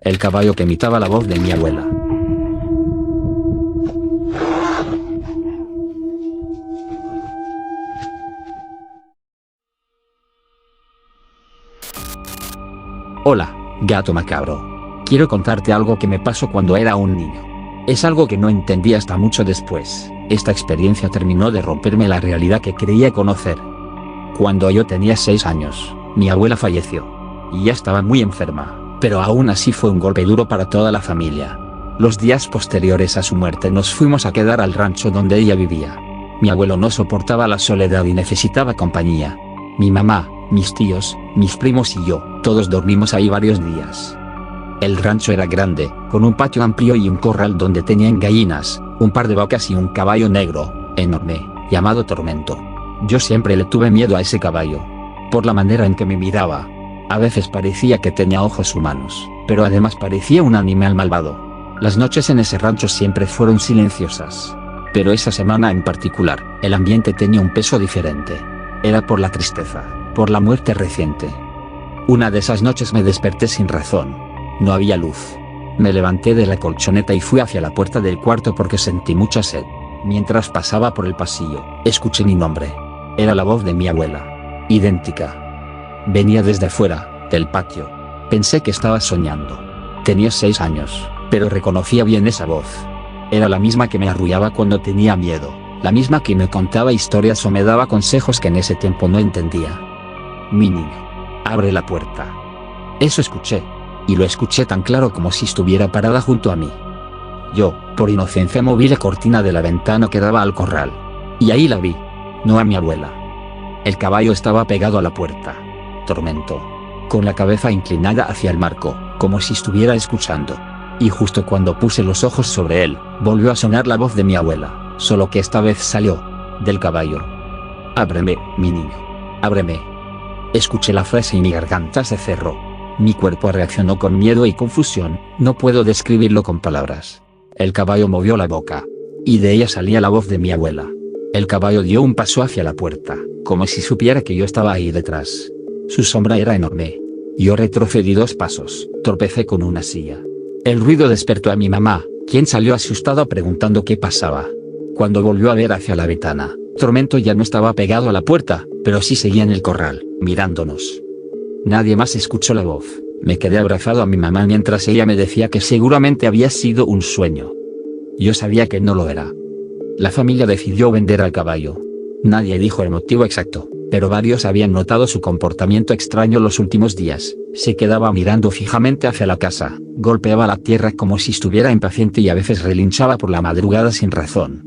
El caballo que imitaba la voz de mi abuela. Hola, gato macabro. Quiero contarte algo que me pasó cuando era un niño. Es algo que no entendí hasta mucho después. Esta experiencia terminó de romperme la realidad que creía conocer. Cuando yo tenía 6 años, mi abuela falleció. Y ya estaba muy enferma, pero aún así fue un golpe duro para toda la familia. Los días posteriores a su muerte nos fuimos a quedar al rancho donde ella vivía. Mi abuelo no soportaba la soledad y necesitaba compañía. Mi mamá, mis tíos, mis primos y yo, todos dormimos ahí varios días. El rancho era grande, con un patio amplio y un corral donde tenían gallinas, un par de vacas y un caballo negro, enorme, llamado Tormento. Yo siempre le tuve miedo a ese caballo. Por la manera en que me miraba. A veces parecía que tenía ojos humanos, pero además parecía un animal malvado. Las noches en ese rancho siempre fueron silenciosas. Pero esa semana en particular, el ambiente tenía un peso diferente. Era por la tristeza, por la muerte reciente. Una de esas noches me desperté sin razón. No había luz. Me levanté de la colchoneta y fui hacia la puerta del cuarto porque sentí mucha sed. Mientras pasaba por el pasillo, escuché mi nombre. Era la voz de mi abuela. Idéntica. Venía desde fuera, del patio. Pensé que estaba soñando. Tenía 6 años, pero reconocía bien esa voz. Era la misma que me arrullaba cuando tenía miedo, la misma que me contaba historias o me daba consejos que en ese tiempo no entendía. Mi niño, abre la puerta. Eso escuché. Y lo escuché tan claro como si estuviera parada junto a mí. Yo, por inocencia, moví la cortina de la ventana que daba al corral. Y ahí la vi. No a mi abuela. El caballo estaba pegado a la puerta. Tormento. Con la cabeza inclinada hacia el marco, como si estuviera escuchando. Y justo cuando puse los ojos sobre él, volvió a sonar la voz de mi abuela, solo que esta vez salió del caballo. Ábreme, mi niño. Ábreme. Escuché la frase y mi garganta se cerró. Mi cuerpo reaccionó con miedo y confusión, no puedo describirlo con palabras. El caballo movió la boca. Y de ella salía la voz de mi abuela. El caballo dio un paso hacia la puerta, como si supiera que yo estaba ahí detrás. Su sombra era enorme. Yo retrocedí 2 pasos, tropecé con una silla. El ruido despertó a mi mamá, quien salió asustada preguntando qué pasaba. Cuando volvió a ver hacia la ventana, Tormento ya no estaba pegado a la puerta, pero sí seguía en el corral, mirándonos. Nadie más escuchó la voz. Me quedé abrazado a mi mamá mientras ella me decía que seguramente había sido un sueño. Yo sabía que no lo era. La familia decidió vender al caballo. Nadie dijo el motivo exacto, pero varios habían notado su comportamiento extraño los últimos días. Se quedaba mirando fijamente hacia la casa, golpeaba la tierra como si estuviera impaciente y a veces relinchaba por la madrugada sin razón.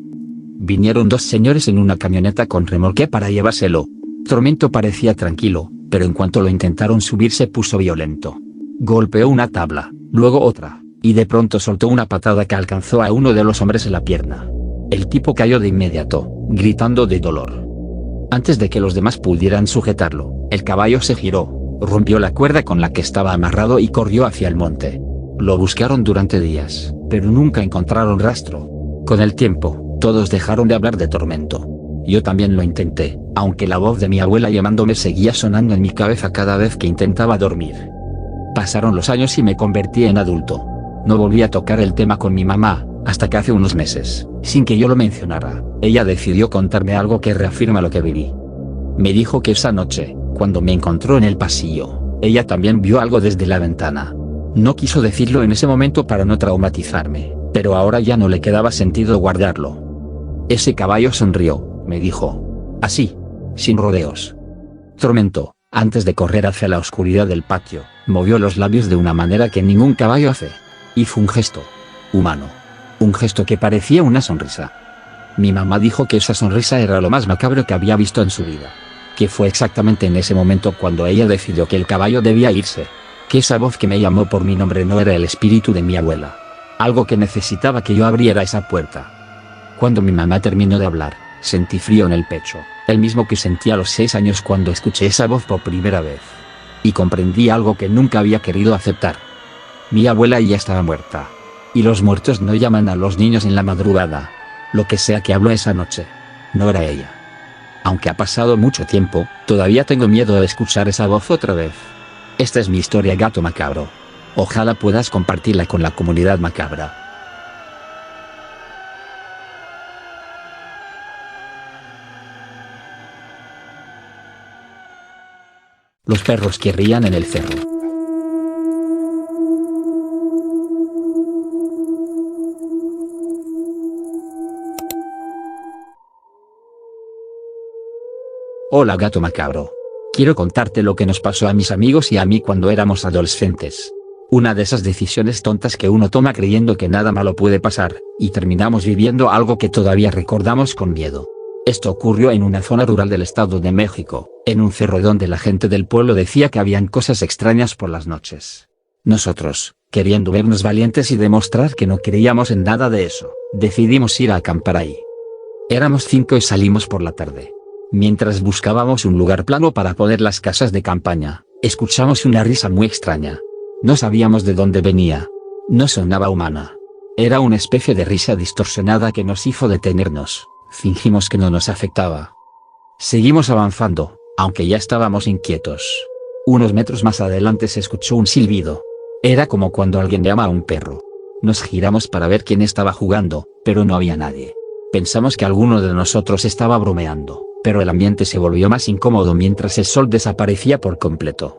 Vinieron 2 señores en una camioneta con remolque para llevárselo. Tormento parecía tranquilo, pero en cuanto lo intentaron subir se puso violento. Golpeó una tabla, luego otra, y de pronto soltó una patada que alcanzó a uno de los hombres en la pierna. El tipo cayó de inmediato, gritando de dolor. Antes de que los demás pudieran sujetarlo, el caballo se giró, rompió la cuerda con la que estaba amarrado y corrió hacia el monte. Lo buscaron durante días, pero nunca encontraron rastro. Con el tiempo, todos dejaron de hablar de Tormento. Yo también lo intenté, aunque la voz de mi abuela llamándome seguía sonando en mi cabeza cada vez que intentaba dormir. Pasaron los años y me convertí en adulto. No volví a tocar el tema con mi mamá, hasta que hace unos meses, sin que yo lo mencionara, ella decidió contarme algo que reafirma lo que viví. Me dijo que esa noche, cuando me encontró en el pasillo, ella también vio algo desde la ventana. No quiso decirlo en ese momento para no traumatizarme, pero ahora ya no le quedaba sentido guardarlo. Ese caballo sonrió. Me dijo. Así, sin rodeos. Tormento, antes de correr hacia la oscuridad del patio, movió los labios de una manera que ningún caballo hace. Hizo un gesto. Humano. Un gesto que parecía una sonrisa. Mi mamá dijo que esa sonrisa era lo más macabro que había visto en su vida. Que fue exactamente en ese momento cuando ella decidió que el caballo debía irse. Que esa voz que me llamó por mi nombre no era el espíritu de mi abuela. Algo que necesitaba que yo abriera esa puerta. Cuando mi mamá terminó de hablar, sentí frío en el pecho, el mismo que sentí a los 6 años cuando escuché esa voz por primera vez. Y comprendí algo que nunca había querido aceptar. Mi abuela ya estaba muerta. Y los muertos no llaman a los niños en la madrugada. Lo que sea que habló esa noche, no era ella. Aunque ha pasado mucho tiempo, todavía tengo miedo de escuchar esa voz otra vez. Esta es mi historia, gato macabro. Ojalá puedas compartirla con la comunidad macabra. Los perros que rían en el cerro. Hola gato macabro. Quiero contarte lo que nos pasó a mis amigos y a mí cuando éramos adolescentes. Una de esas decisiones tontas que uno toma creyendo que nada malo puede pasar, y terminamos viviendo algo que todavía recordamos con miedo. Esto ocurrió en una zona rural del Estado de México, en un cerro donde la gente del pueblo decía que habían cosas extrañas por las noches. Nosotros, queriendo vernos valientes y demostrar que no creíamos en nada de eso, decidimos ir a acampar ahí. Éramos 5 y salimos por la tarde. Mientras buscábamos un lugar plano para poner las casas de campaña, escuchamos una risa muy extraña. No sabíamos de dónde venía. No sonaba humana. Era una especie de risa distorsionada que nos hizo detenernos. Fingimos que no nos afectaba. Seguimos avanzando, aunque ya estábamos inquietos. Unos metros más adelante se escuchó un silbido. Era como cuando alguien llama a un perro. Nos giramos para ver quién estaba jugando, pero no había nadie. Pensamos que alguno de nosotros estaba bromeando, pero el ambiente se volvió más incómodo mientras el sol desaparecía por completo.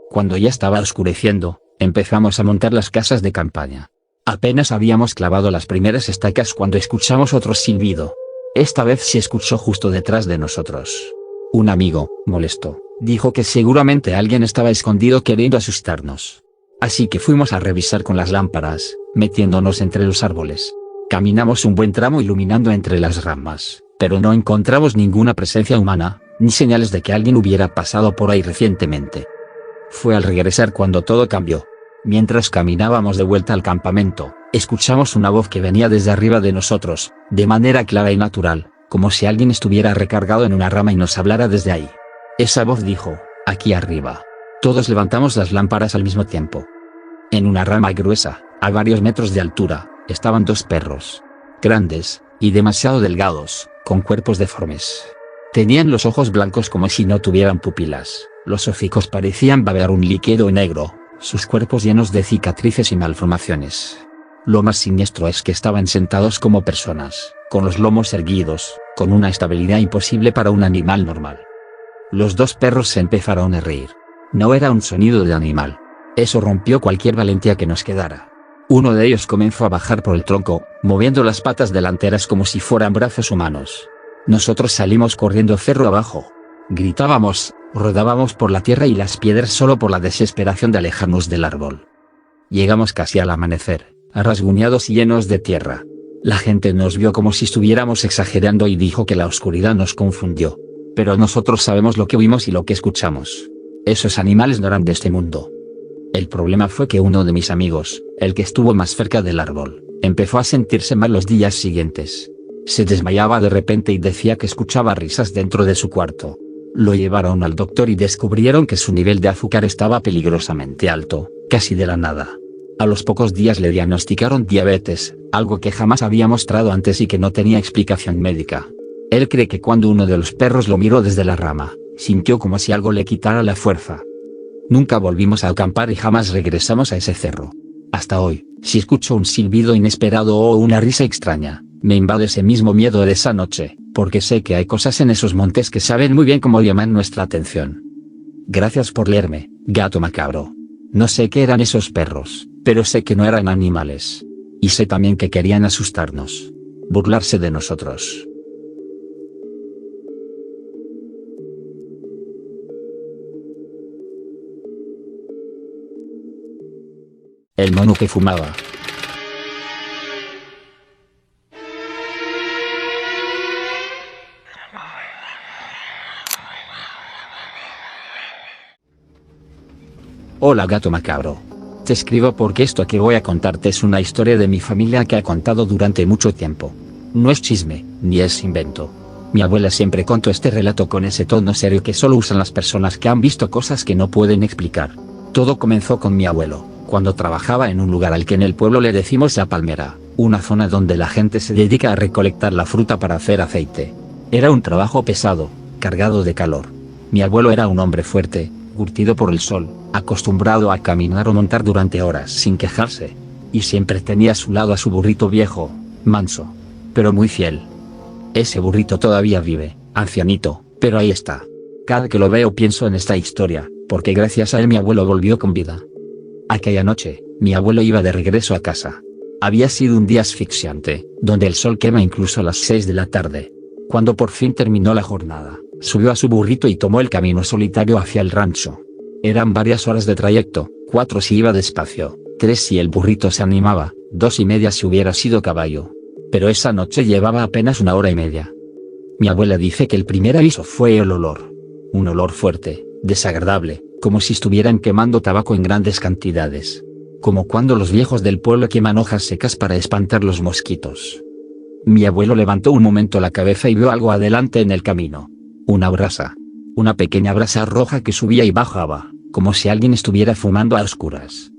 Cuando ya estaba oscureciendo, empezamos a montar las casas de campaña. Apenas habíamos clavado las primeras estacas cuando escuchamos otro silbido. Esta vez se escuchó justo detrás de nosotros. Un amigo, molesto, dijo que seguramente alguien estaba escondido queriendo asustarnos. Así que fuimos a revisar con las lámparas, metiéndonos entre los árboles. Caminamos un buen tramo iluminando entre las ramas, pero no encontramos ninguna presencia humana, ni señales de que alguien hubiera pasado por ahí recientemente. Fue al regresar cuando todo cambió. Mientras caminábamos de vuelta al campamento, escuchamos una voz que venía desde arriba de nosotros, de manera clara y natural, como si alguien estuviera recargado en una rama y nos hablara desde ahí. Esa voz dijo, aquí arriba. Todos levantamos las lámparas al mismo tiempo. En una rama gruesa, a varios metros de altura, estaban 2 perros. Grandes, y demasiado delgados, con cuerpos deformes. Tenían los ojos blancos como si no tuvieran pupilas, los hocicos parecían babear un líquido negro, sus cuerpos llenos de cicatrices y malformaciones. Lo más siniestro es que estaban sentados como personas, con los lomos erguidos, con una estabilidad imposible para un animal normal. Los 2 perros se empezaron a reír. No era un sonido de animal. Eso rompió cualquier valentía que nos quedara. Uno de ellos comenzó a bajar por el tronco, moviendo las patas delanteras como si fueran brazos humanos. Nosotros salimos corriendo cerro abajo. Gritábamos, rodábamos por la tierra y las piedras solo por la desesperación de alejarnos del árbol. Llegamos casi al amanecer, rasguñados y llenos de tierra. La gente nos vio como si estuviéramos exagerando y dijo que la oscuridad nos confundió. Pero nosotros sabemos lo que vimos y lo que escuchamos. Esos animales no eran de este mundo. El problema fue que uno de mis amigos, el que estuvo más cerca del árbol, empezó a sentirse mal los días siguientes. Se desmayaba de repente y decía que escuchaba risas dentro de su cuarto. Lo llevaron al doctor y descubrieron que su nivel de azúcar estaba peligrosamente alto, casi de la nada. A los pocos días le diagnosticaron diabetes, algo que jamás había mostrado antes y que no tenía explicación médica. Él cree que cuando uno de los perros lo miró desde la rama, sintió como si algo le quitara la fuerza. Nunca volvimos a acampar y jamás regresamos a ese cerro. Hasta hoy, si escucho un silbido inesperado o una risa extraña, me invade ese mismo miedo de esa noche, porque sé que hay cosas en esos montes que saben muy bien cómo llamar nuestra atención. Gracias por leerme, gato macabro. No sé qué eran esos perros, pero sé que no eran animales. Y sé también que querían asustarnos. Burlarse de nosotros. El mono que fumaba. Hola gato macabro. Te escribo porque esto que voy a contarte es una historia de mi familia que he contado durante mucho tiempo. No es chisme, ni es invento. Mi abuela siempre contó este relato con ese tono serio que solo usan las personas que han visto cosas que no pueden explicar. Todo comenzó con mi abuelo, cuando trabajaba en un lugar al que en el pueblo le decimos La Palmera, una zona donde la gente se dedica a recolectar la fruta para hacer aceite. Era un trabajo pesado, cargado de calor. Mi abuelo era un hombre fuerte, curtido por el sol, acostumbrado a caminar o montar durante horas sin quejarse. Y siempre tenía a su lado a su burrito viejo, manso, pero muy fiel. Ese burrito todavía vive, ancianito, pero ahí está. Cada que lo veo pienso en esta historia, porque gracias a él mi abuelo volvió con vida. Aquella noche, mi abuelo iba de regreso a casa. Había sido un día asfixiante, donde el sol quema incluso a las 6 de la tarde. Cuando por fin terminó la jornada, subió a su burrito y tomó el camino solitario hacia el rancho. Eran varias horas de trayecto, 4 si iba despacio, 3 si el burrito se animaba, 2:30 si hubiera sido caballo. Pero esa noche llevaba apenas 1 hora y media. Mi abuela dice que el primer aviso fue el olor. Un olor fuerte, desagradable, como si estuvieran quemando tabaco en grandes cantidades. Como cuando los viejos del pueblo queman hojas secas para espantar los mosquitos. Mi abuelo levantó un momento la cabeza y vio algo adelante en el camino. Una brasa. Una pequeña brasa roja que subía y bajaba, como si alguien estuviera fumando a oscuras.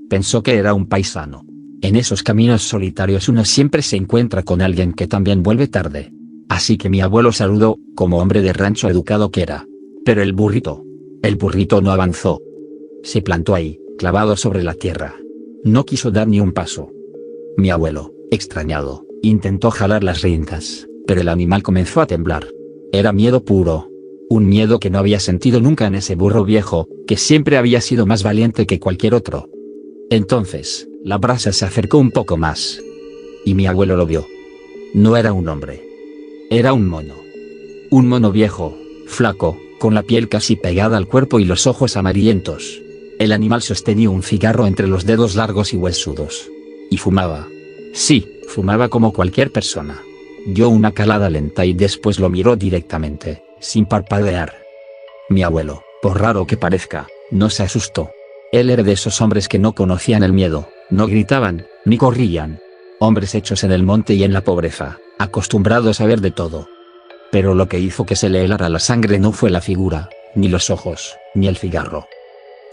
Pensó que era un paisano. En esos caminos solitarios uno siempre se encuentra con alguien que también vuelve tarde. Así que mi abuelo saludó, como hombre de rancho educado que era. Pero el burrito no avanzó. Se plantó ahí, clavado sobre la tierra. No quiso dar ni un paso. Mi abuelo, extrañado, intentó jalar las riendas, pero el animal comenzó a temblar. Era miedo puro. Un miedo que no había sentido nunca en ese burro viejo, que siempre había sido más valiente que cualquier otro. Entonces, la brasa se acercó un poco más. Y mi abuelo lo vio. No era un hombre. Era un mono. Un mono viejo, flaco, con la piel casi pegada al cuerpo y los ojos amarillentos. El animal sostenía un cigarro entre los dedos largos y huesudos. Y fumaba. Sí, fumaba como cualquier persona. Dio una calada lenta y después lo miró directamente, sin parpadear. Mi abuelo, por raro que parezca, no se asustó. Él era de esos hombres que no conocían el miedo, no gritaban, ni corrían. Hombres hechos en el monte y en la pobreza, acostumbrados a ver de todo. Pero lo que hizo que se le helara la sangre no fue la figura, ni los ojos, ni el cigarro.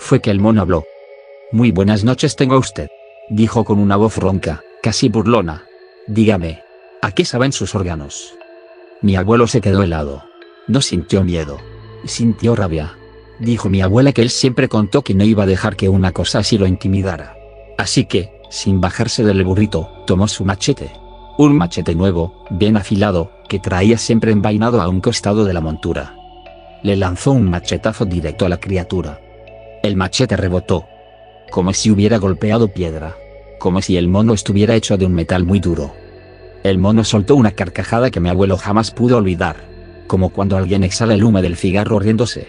Fue que el mono habló. «Muy buenas noches tenga usted», dijo con una voz ronca, casi burlona. «Dígame, ¿a qué saben sus órganos?» Mi abuelo se quedó helado. No sintió miedo. Sintió rabia. Dijo mi abuela que él siempre contó que no iba a dejar que una cosa así lo intimidara. Así que, sin bajarse del burrito, tomó su machete. Un machete nuevo, bien afilado, que traía siempre envainado a un costado de la montura. Le lanzó un machetazo directo a la criatura. El machete rebotó. Como si hubiera golpeado piedra. Como si el mono estuviera hecho de un metal muy duro. El mono soltó una carcajada que mi abuelo jamás pudo olvidar. Como cuando alguien exhala el humo del cigarro riéndose.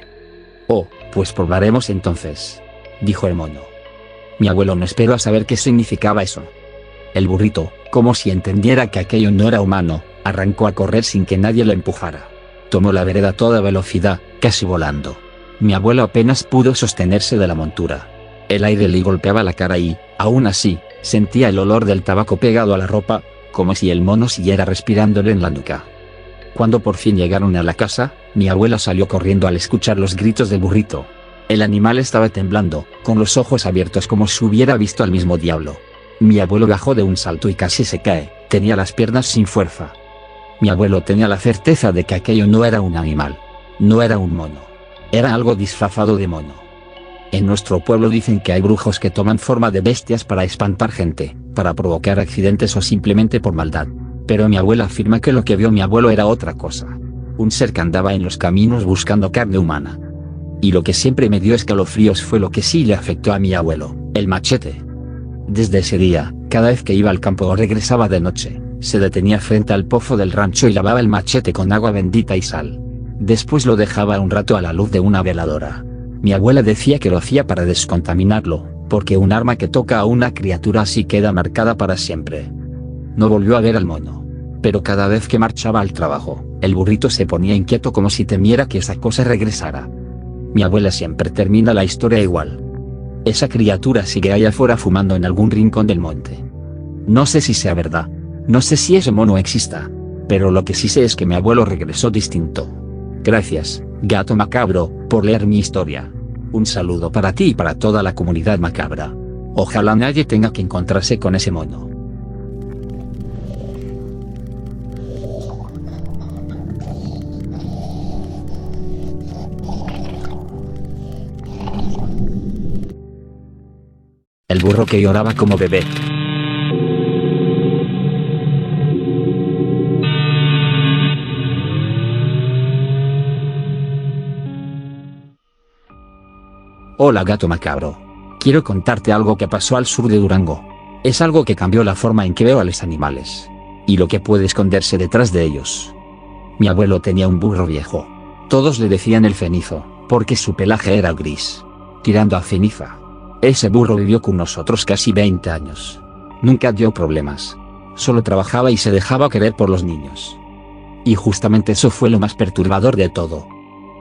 «Oh, pues probaremos entonces», dijo el mono. Mi abuelo no esperó a saber qué significaba eso. El burrito, como si entendiera que aquello no era humano, arrancó a correr sin que nadie lo empujara. Tomó la vereda a toda velocidad, casi volando. Mi abuelo apenas pudo sostenerse de la montura. El aire le golpeaba la cara y, aún así, sentía el olor del tabaco pegado a la ropa, como si el mono siguiera respirándole en la nuca. Cuando por fin llegaron a la casa, mi abuela salió corriendo al escuchar los gritos del burrito. El animal estaba temblando, con los ojos abiertos como si hubiera visto al mismo diablo. Mi abuelo bajó de un salto y casi se cae, tenía las piernas sin fuerza. Mi abuelo tenía la certeza de que aquello no era un animal. No era un mono. Era algo disfrazado de mono. En nuestro pueblo dicen que hay brujos que toman forma de bestias para espantar gente, para provocar accidentes o simplemente por maldad. Pero mi abuela afirma que lo que vio mi abuelo era otra cosa. Un ser que andaba en los caminos buscando carne humana. Y lo que siempre me dio escalofríos fue lo que sí le afectó a mi abuelo, el machete. Desde ese día, cada vez que iba al campo o regresaba de noche, se detenía frente al pozo del rancho y lavaba el machete con agua bendita y sal. Después lo dejaba un rato a la luz de una veladora. Mi abuela decía que lo hacía para descontaminarlo, porque un arma que toca a una criatura así queda marcada para siempre. No volvió a ver al mono. Pero cada vez que marchaba al trabajo, el burrito se ponía inquieto como si temiera que esa cosa regresara. Mi abuela siempre termina la historia igual. Esa criatura sigue allá afuera fumando en algún rincón del monte. No sé si sea verdad. No sé si ese mono exista. Pero lo que sí sé es que mi abuelo regresó distinto. Gracias, gato macabro, por leer mi historia. Un saludo para ti y para toda la comunidad macabra. Ojalá nadie tenga que encontrarse con ese mono. el burro que lloraba como bebé. Hola gato macabro. Quiero contarte algo que pasó al sur de Durango. Es algo que cambió la forma en que veo a los animales. Y lo que puede esconderse detrás de ellos. Mi abuelo tenía un burro viejo. Todos le decían el cenizo, porque su pelaje era gris, tirando a ceniza. Ese burro vivió con nosotros casi 20 años. Nunca dio problemas. Solo trabajaba y se dejaba querer por los niños. Y justamente eso fue lo más perturbador de todo.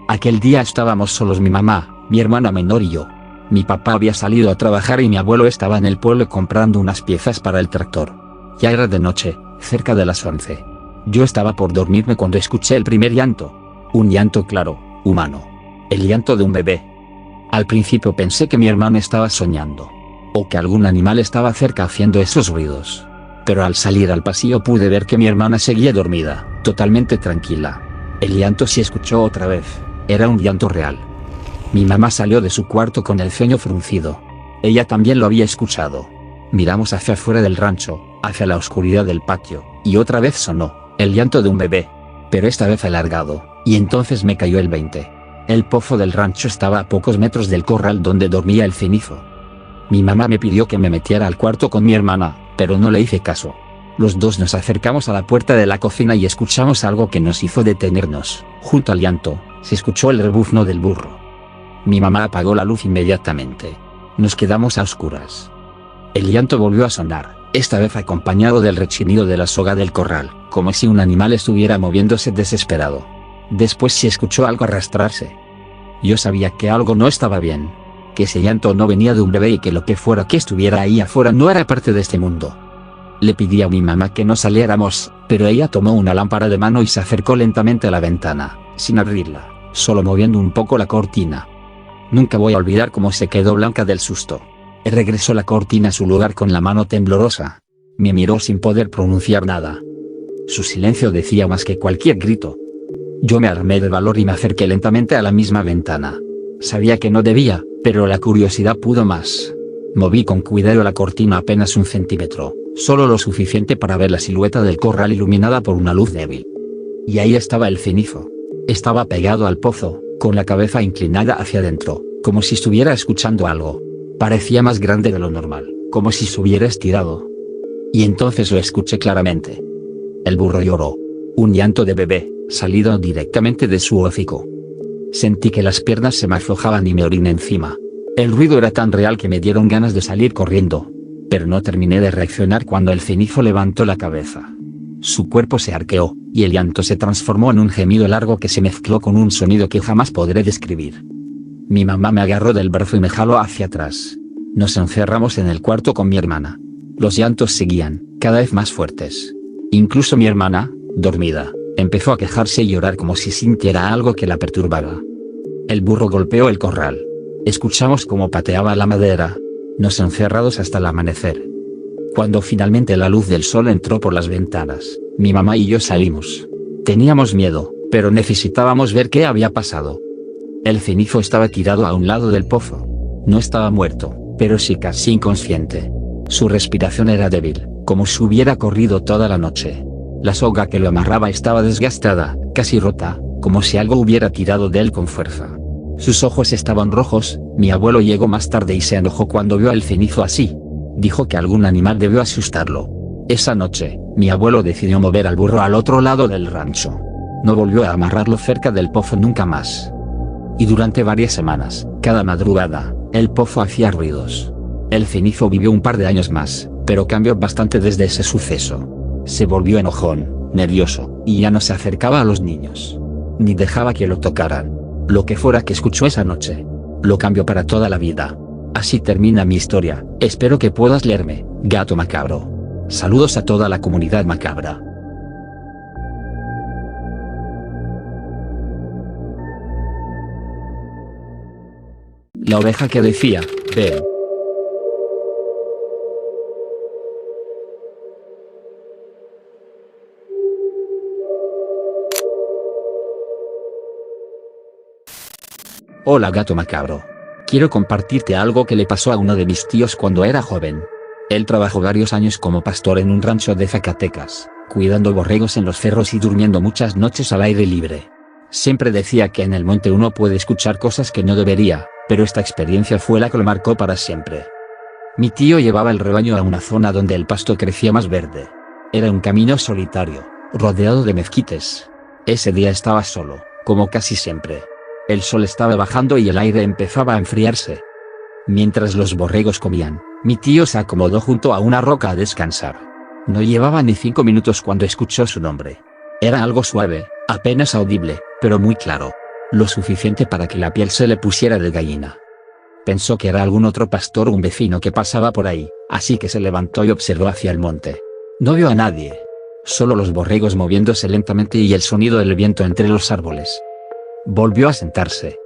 Aquel día estábamos solos mi mamá, mi hermana menor y yo. Mi papá había salido a trabajar y mi abuelo estaba en el pueblo comprando unas piezas para el tractor. Ya era de noche, cerca de las 11. Yo estaba por dormirme cuando escuché el primer llanto. Un llanto claro, humano. El llanto de un bebé. Al principio pensé que mi hermano estaba soñando. O que algún animal estaba cerca haciendo esos ruidos. Pero al salir al pasillo pude ver que mi hermana seguía dormida, totalmente tranquila. El llanto se escuchó otra vez. Era un llanto real. Mi mamá salió de su cuarto con el ceño fruncido. Ella también lo había escuchado. Miramos hacia afuera del rancho, hacia la oscuridad del patio, y otra vez sonó, el llanto de un bebé. Pero esta vez alargado, y entonces me cayó el 20. El pozo del rancho estaba a pocos metros del corral donde dormía el cenizo. Mi mamá me pidió que me metiera al cuarto con mi hermana, pero no le hice caso. Los dos nos acercamos a la puerta de la cocina y escuchamos algo que nos hizo detenernos. Junto al llanto, se escuchó el rebuzno del burro. Mi mamá apagó la luz inmediatamente. Nos quedamos a oscuras. El llanto volvió a sonar, esta vez acompañado del rechinido de la soga del corral, como si un animal estuviera moviéndose desesperado. Después se escuchó algo arrastrarse. Yo sabía que algo no estaba bien, que ese llanto no venía de un bebé y que lo que fuera que estuviera ahí afuera no era parte de este mundo. Le pedí a mi mamá que no saliéramos, pero ella tomó una lámpara de mano y se acercó lentamente a la ventana, sin abrirla, solo moviendo un poco la cortina. Nunca voy a olvidar cómo se quedó blanca del susto. Regresó la cortina a su lugar con la mano temblorosa. Me miró sin poder pronunciar nada. Su silencio decía más que cualquier grito. Yo me armé de valor y me acerqué lentamente a la misma ventana. Sabía que no debía, pero la curiosidad pudo más. Moví con cuidado la cortina apenas 1 centímetro, solo lo suficiente para ver la silueta del corral iluminada por una luz débil. Y ahí estaba el cenizo. Estaba pegado al pozo, con la cabeza inclinada hacia adentro, como si estuviera escuchando algo. Parecía más grande de lo normal, como si se hubiera estirado. Y entonces lo escuché claramente. El burro lloró. Un llanto de bebé, salido directamente de su hocico. Sentí que las piernas se me aflojaban y me oriné encima. El ruido era tan real que me dieron ganas de salir corriendo. Pero no terminé de reaccionar cuando el cenizo levantó la cabeza. Su cuerpo se arqueó, y el llanto se transformó en un gemido largo que se mezcló con un sonido que jamás podré describir. Mi mamá me agarró del brazo y me jaló hacia atrás. Nos encerramos en el cuarto con mi hermana. Los llantos seguían, cada vez más fuertes. Incluso mi hermana, dormida, empezó a quejarse y llorar como si sintiera algo que la perturbaba. El burro golpeó el corral. Escuchamos cómo pateaba la madera. Nos encerrados hasta el amanecer. Cuando finalmente la luz del sol entró por las ventanas, mi mamá y yo salimos. Teníamos miedo, pero necesitábamos ver qué había pasado. El cenizo estaba tirado a un lado del pozo. No estaba muerto, pero sí casi inconsciente. Su respiración era débil, como si hubiera corrido toda la noche. La soga que lo amarraba estaba desgastada, casi rota, como si algo hubiera tirado de él con fuerza. Sus ojos estaban rojos. Mi abuelo llegó más tarde y se enojó cuando vio al cenizo así. Dijo que algún animal debió asustarlo. Esa noche, mi abuelo decidió mover al burro al otro lado del rancho. No volvió a amarrarlo cerca del pozo nunca más. Y durante varias semanas, cada madrugada, el pozo hacía ruidos. El cenizo vivió un par de años más, pero cambió bastante desde ese suceso. Se volvió enojón, nervioso, y ya no se acercaba a los niños. Ni dejaba que lo tocaran. Lo que fuera que escuchó esa noche, lo cambió para toda la vida. Así termina mi historia. Espero que puedas leerme, gato macabro. Saludos a toda la comunidad macabra. La oveja que decía, ven. Hola gato macabro. Quiero compartirte algo que le pasó a uno de mis tíos cuando era joven. Él trabajó varios años como pastor en un rancho de Zacatecas, cuidando borregos en los cerros y durmiendo muchas noches al aire libre. Siempre decía que en el monte uno puede escuchar cosas que no debería, pero esta experiencia fue la que lo marcó para siempre. Mi tío llevaba el rebaño a una zona donde el pasto crecía más verde. Era un camino solitario, rodeado de mezquites. Ese día estaba solo, como casi siempre. El sol estaba bajando y el aire empezaba a enfriarse. Mientras los borregos comían, mi tío se acomodó junto a una roca a descansar. No llevaba ni 5 minutos cuando escuchó su nombre. Era algo suave, apenas audible, pero muy claro. Lo suficiente para que la piel se le pusiera de gallina. Pensó que era algún otro pastor o un vecino que pasaba por ahí, así que se levantó y observó hacia el monte. No vio a nadie. Solo los borregos moviéndose lentamente y el sonido del viento entre los árboles. Volvió a sentarse.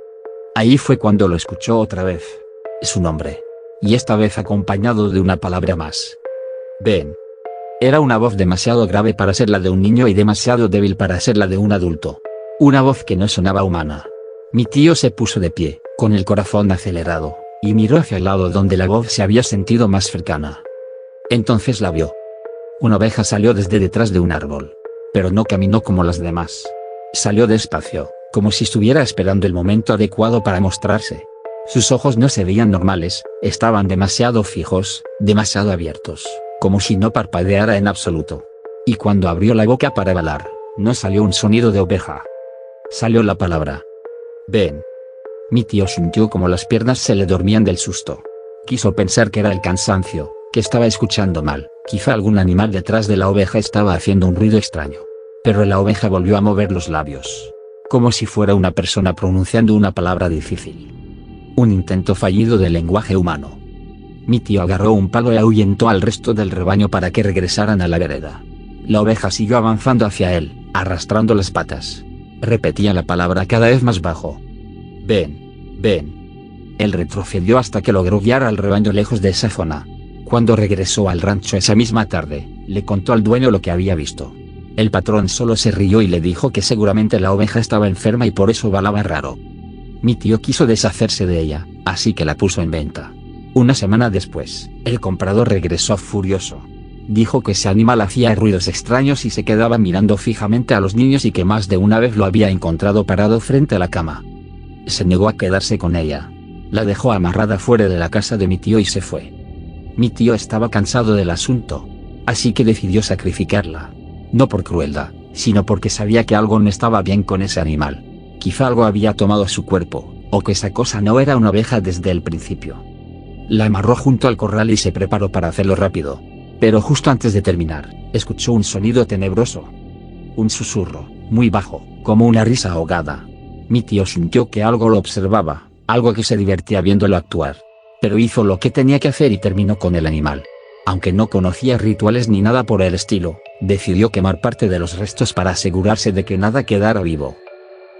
Ahí fue cuando lo escuchó otra vez. Su nombre. Y esta vez acompañado de una palabra más. Ven. Era una voz demasiado grave para ser la de un niño y demasiado débil para ser la de un adulto. Una voz que no sonaba humana. Mi tío se puso de pie, con el corazón acelerado, y miró hacia el lado donde la voz se había sentido más cercana. Entonces la vio. Una oveja salió desde detrás de un árbol. Pero no caminó como las demás. Salió despacio, como si estuviera esperando el momento adecuado para mostrarse. Sus ojos no se veían normales, estaban demasiado fijos, demasiado abiertos, como si no parpadeara en absoluto. Y cuando abrió la boca para bailar, no salió un sonido de oveja. Salió la palabra. Ven. Mi tío sintió como las piernas se le dormían del susto. Quiso pensar que era el cansancio, que estaba escuchando mal, quizá algún animal detrás de la oveja estaba haciendo un ruido extraño. Pero la oveja volvió a mover los labios. Como si fuera una persona pronunciando una palabra difícil. Un intento fallido de lenguaje humano. Mi tío agarró un palo y ahuyentó al resto del rebaño para que regresaran a la vereda. La oveja siguió avanzando hacia él, arrastrando las patas. Repetía la palabra cada vez más bajo. Ven, ven. Él retrocedió hasta que logró guiar al rebaño lejos de esa zona. Cuando regresó al rancho esa misma tarde, le contó al dueño lo que había visto. El patrón solo se rió y le dijo que seguramente la oveja estaba enferma y por eso balaba raro. Mi tío quiso deshacerse de ella, así que la puso en venta. Una semana después, el comprador regresó furioso. Dijo que ese animal hacía ruidos extraños y se quedaba mirando fijamente a los niños y que más de una vez lo había encontrado parado frente a la cama. Se negó a quedarse con ella. La dejó amarrada fuera de la casa de mi tío y se fue. Mi tío estaba cansado del asunto, así que decidió sacrificarla. No por crueldad, sino porque sabía que algo no estaba bien con ese animal. Quizá algo había tomado su cuerpo, o que esa cosa no era una oveja desde el principio. La amarró junto al corral y se preparó para hacerlo rápido. Pero justo antes de terminar, escuchó un sonido tenebroso. Un susurro, muy bajo, como una risa ahogada. Mi tío sintió que algo lo observaba, algo que se divertía viéndolo actuar. Pero hizo lo que tenía que hacer y terminó con el animal. Aunque no conocía rituales ni nada por el estilo, decidió quemar parte de los restos para asegurarse de que nada quedara vivo.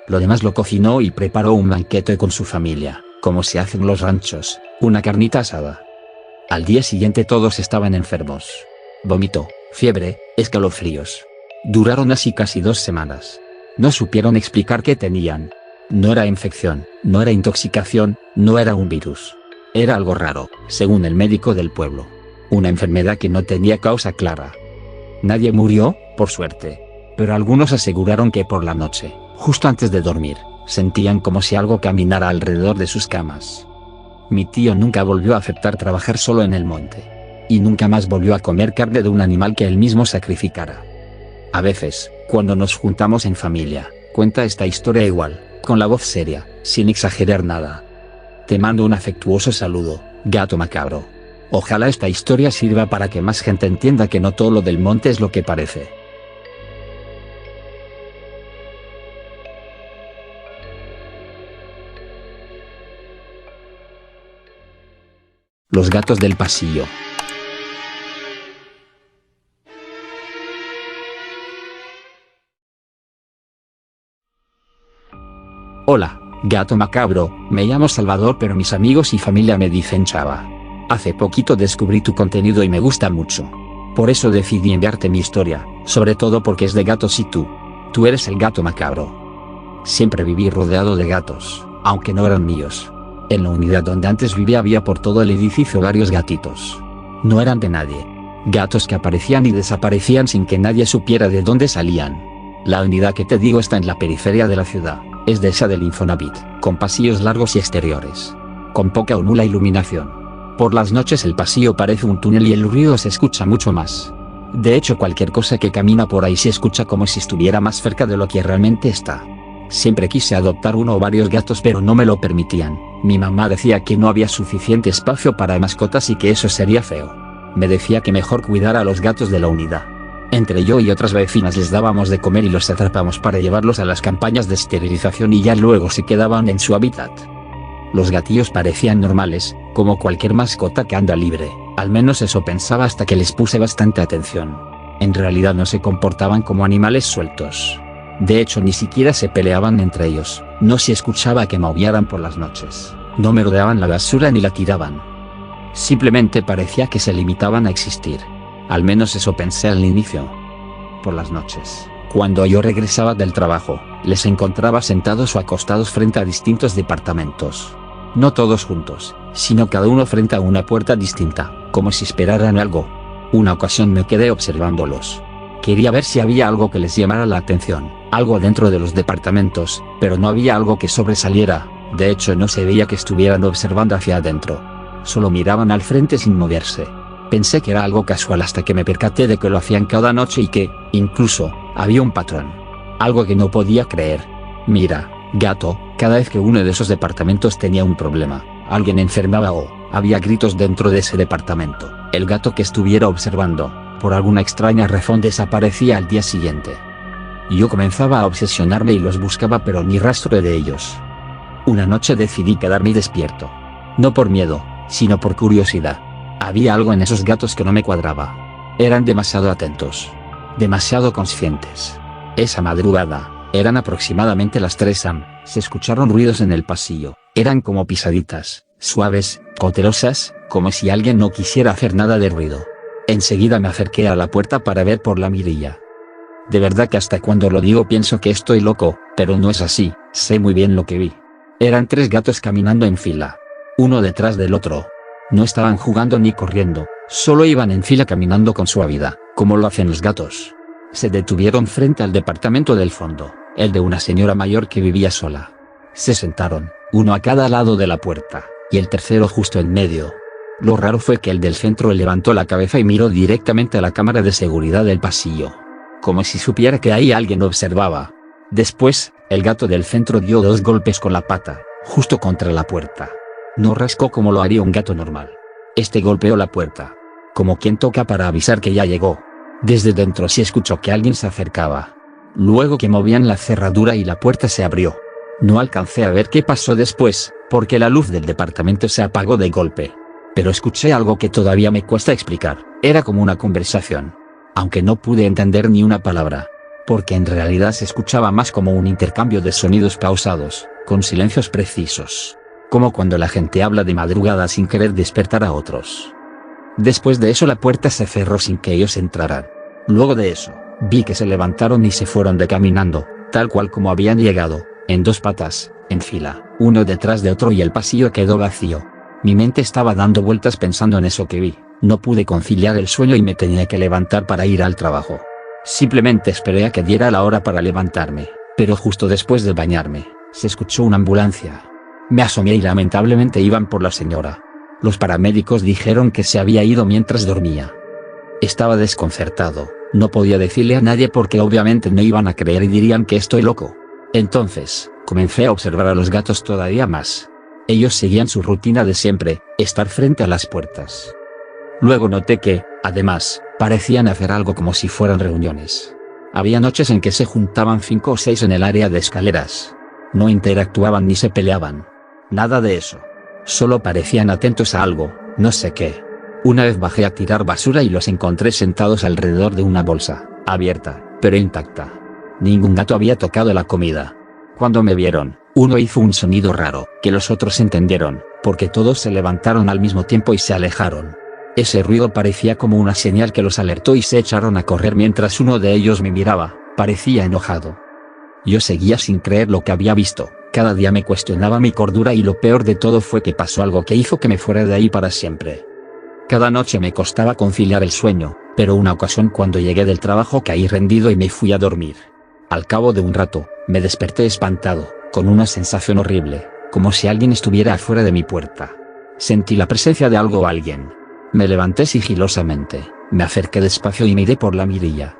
Lo demás lo cocinó y preparó un banquete con su familia, como se hace en los ranchos, una carnita asada. Al día siguiente todos estaban enfermos. Vómito, fiebre, escalofríos. Duraron así casi 2 semanas. No supieron explicar qué tenían. No era infección, no era intoxicación, no era un virus. Era algo raro, según el médico del pueblo. Una enfermedad que no tenía causa clara. Nadie murió, por suerte. Pero algunos aseguraron que por la noche, justo antes de dormir, sentían como si algo caminara alrededor de sus camas. Mi tío nunca volvió a aceptar trabajar solo en el monte. Y nunca más volvió a comer carne de un animal que él mismo sacrificara. A veces, cuando nos juntamos en familia, cuenta esta historia igual, con la voz seria, sin exagerar nada. Te mando un afectuoso saludo, gato macabro. Ojalá esta historia sirva para que más gente entienda que no todo lo del monte es lo que parece. Los gatos del pasillo. Hola, gato macabro, me llamo Salvador pero mis amigos y familia me dicen Chava. Hace poquito descubrí tu contenido y me gusta mucho. Por eso decidí enviarte mi historia, sobre todo porque es de gatos y tú eres el gato macabro. Siempre viví rodeado de gatos, aunque no eran míos. En la unidad donde antes vivía había por todo el edificio varios gatitos. No eran de nadie. Gatos que aparecían y desaparecían sin que nadie supiera de dónde salían. La unidad que te digo está en la periferia de la ciudad. Es de esa del Infonavit, con pasillos largos y exteriores. Con poca o nula iluminación. Por las noches el pasillo parece un túnel y el ruido se escucha mucho más. De hecho cualquier cosa que camina por ahí se escucha como si estuviera más cerca de lo que realmente está. Siempre quise adoptar uno o varios gatos pero no me lo permitían. Mi mamá decía que no había suficiente espacio para mascotas y que eso sería feo. Me decía que mejor cuidara a los gatos de la unidad. Entre yo y otras vecinas les dábamos de comer y los atrapamos para llevarlos a las campañas de esterilización y ya luego se quedaban en su hábitat. Los gatillos parecían normales, como cualquier mascota que anda libre, al menos eso pensaba hasta que les puse bastante atención. En realidad no se comportaban como animales sueltos. De hecho ni siquiera se peleaban entre ellos, no se escuchaba que maullaran por las noches, no merodeaban la basura ni la tiraban. Simplemente parecía que se limitaban a existir. Al menos eso pensé al inicio. Por las noches, cuando yo regresaba del trabajo, les encontraba sentados o acostados frente a distintos departamentos. No todos juntos, sino cada uno frente a una puerta distinta, como si esperaran algo. Una ocasión me quedé observándolos. Quería ver si había algo que les llamara la atención, algo dentro de los departamentos, pero no había algo que sobresaliera. De hecho no se veía que estuvieran observando hacia adentro. Solo miraban al frente sin moverse. Pensé que era algo casual hasta que me percaté de que lo hacían cada noche y que, incluso, había un patrón. Algo que no podía creer. Mira, gato, cada vez que uno de esos departamentos tenía un problema, alguien enfermaba o había gritos dentro de ese departamento, el gato que estuviera observando, por alguna extraña razón desaparecía al día siguiente. Yo comenzaba a obsesionarme y los buscaba pero ni rastro de ellos. Una noche decidí quedarme despierto. No por miedo, sino por curiosidad. Había algo en esos gatos que no me cuadraba. Eran demasiado atentos. Demasiado conscientes. Esa madrugada, eran aproximadamente las 3 am, se escucharon ruidos en el pasillo. Eran como pisaditas, suaves, cautelosas, como si alguien no quisiera hacer nada de ruido. Enseguida me acerqué a la puerta para ver por la mirilla. De verdad que hasta cuando lo digo pienso que estoy loco, pero no es así, sé muy bien lo que vi. Eran 3 gatos caminando en fila. Uno detrás del otro. No estaban jugando ni corriendo, solo iban en fila caminando con suavidad, como lo hacen los gatos. Se detuvieron frente al departamento del fondo, el de una señora mayor que vivía sola. Se sentaron, uno a cada lado de la puerta, y el tercero justo en medio. Lo raro fue que el del centro levantó la cabeza y miró directamente a la cámara de seguridad del pasillo. Como si supiera que ahí alguien observaba. Después, el gato del centro dio 2 golpes con la pata, justo contra la puerta. No rascó como lo haría un gato normal. Este golpeó la puerta, como quien toca para avisar que ya llegó. Desde dentro se escuchó que alguien se acercaba. Luego que movían la cerradura y la puerta se abrió. No alcancé a ver qué pasó después, porque la luz del departamento se apagó de golpe. Pero escuché algo que todavía me cuesta explicar. Era como una conversación. Aunque no pude entender ni una palabra. Porque en realidad se escuchaba más como un intercambio de sonidos pausados, con silencios precisos. Como cuando la gente habla de madrugada sin querer despertar a otros. Después de eso la puerta se cerró sin que ellos entraran. Luego de eso, vi que se levantaron y se fueron de caminando, tal cual como habían llegado, en 2 patas, en fila, uno detrás de otro y el pasillo quedó vacío. Mi mente estaba dando vueltas pensando en eso que vi, no pude conciliar el sueño y me tenía que levantar para ir al trabajo. Simplemente esperé a que diera la hora para levantarme, pero justo después de bañarme, se escuchó una ambulancia. Me asomé y lamentablemente iban por la señora. Los paramédicos dijeron que se había ido mientras dormía. Estaba desconcertado, no podía decirle a nadie porque obviamente no iban a creer y dirían que estoy loco. Entonces, comencé a observar a los gatos todavía más. Ellos seguían su rutina de siempre, estar frente a las puertas. Luego noté que, además, parecían hacer algo como si fueran reuniones. Había noches en que se juntaban 5 o 6 en el área de escaleras. No interactuaban ni se peleaban. Nada de eso. Solo parecían atentos a algo, no sé qué. Una vez bajé a tirar basura y los encontré sentados alrededor de una bolsa, abierta, pero intacta. Ningún gato había tocado la comida. Cuando me vieron, uno hizo un sonido raro, que los otros entendieron, porque todos se levantaron al mismo tiempo y se alejaron. Ese ruido parecía como una señal que los alertó y se echaron a correr mientras uno de ellos me miraba, parecía enojado. Yo seguía sin creer lo que había visto, Cada día me cuestionaba mi cordura y lo peor de todo fue que pasó algo que hizo que me fuera de ahí para siempre. Cada noche me costaba conciliar el sueño, pero una ocasión cuando llegué del trabajo caí rendido y me fui a dormir. Al cabo de un rato, me desperté espantado, con una sensación horrible, como si alguien estuviera afuera de mi puerta. Sentí la presencia de algo o alguien. Me levanté sigilosamente, me acerqué despacio y miré por la mirilla.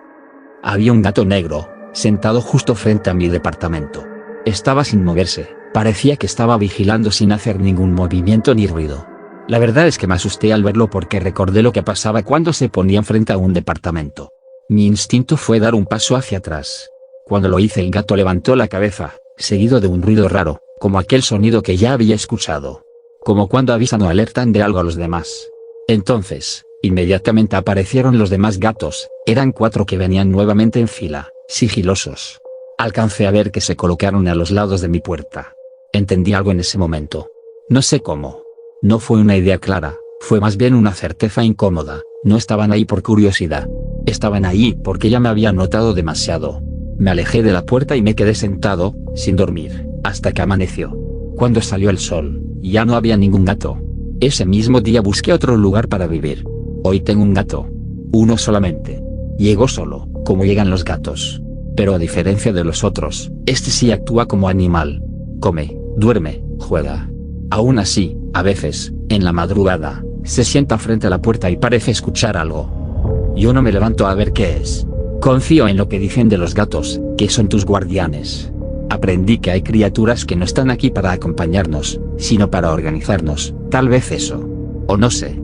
Había un gato negro, sentado justo frente a mi departamento. Estaba sin moverse, parecía que estaba vigilando sin hacer ningún movimiento ni ruido. La verdad es que me asusté al verlo porque recordé lo que pasaba cuando se ponían frente a un departamento. Mi instinto fue dar un paso hacia atrás. Cuando lo hice el gato levantó la cabeza, seguido de un ruido raro, como aquel sonido que ya había escuchado. Como cuando avisan o alertan de algo a los demás. Entonces, inmediatamente aparecieron los demás gatos, eran 4 que venían nuevamente en fila, sigilosos. Alcancé a ver que se colocaron a los lados de mi puerta. Entendí algo en ese momento. No sé cómo. No fue una idea clara, fue más bien una certeza incómoda. No estaban ahí por curiosidad. Estaban ahí porque ya me había notado demasiado. Me alejé de la puerta y me quedé sentado, sin dormir, hasta que amaneció. Cuando salió el sol, ya no había ningún gato. Ese mismo día busqué otro lugar para vivir. Hoy tengo un gato. Uno solamente. Llegó solo, como llegan los gatos. Pero a diferencia de los otros, este sí actúa como animal. Come, duerme, juega. Aún así, a veces, en la madrugada, se sienta frente a la puerta y parece escuchar algo. Yo no me levanto a ver qué es. Confío en lo que dicen de los gatos, que son tus guardianes. Aprendí que hay criaturas que no están aquí para acompañarnos, sino para organizarnos, tal vez eso. O no sé.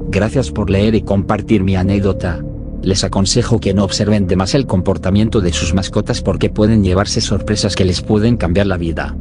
Gracias por leer y compartir mi anécdota. Les aconsejo que no observen de más el comportamiento de sus mascotas porque pueden llevarse sorpresas que les pueden cambiar la vida.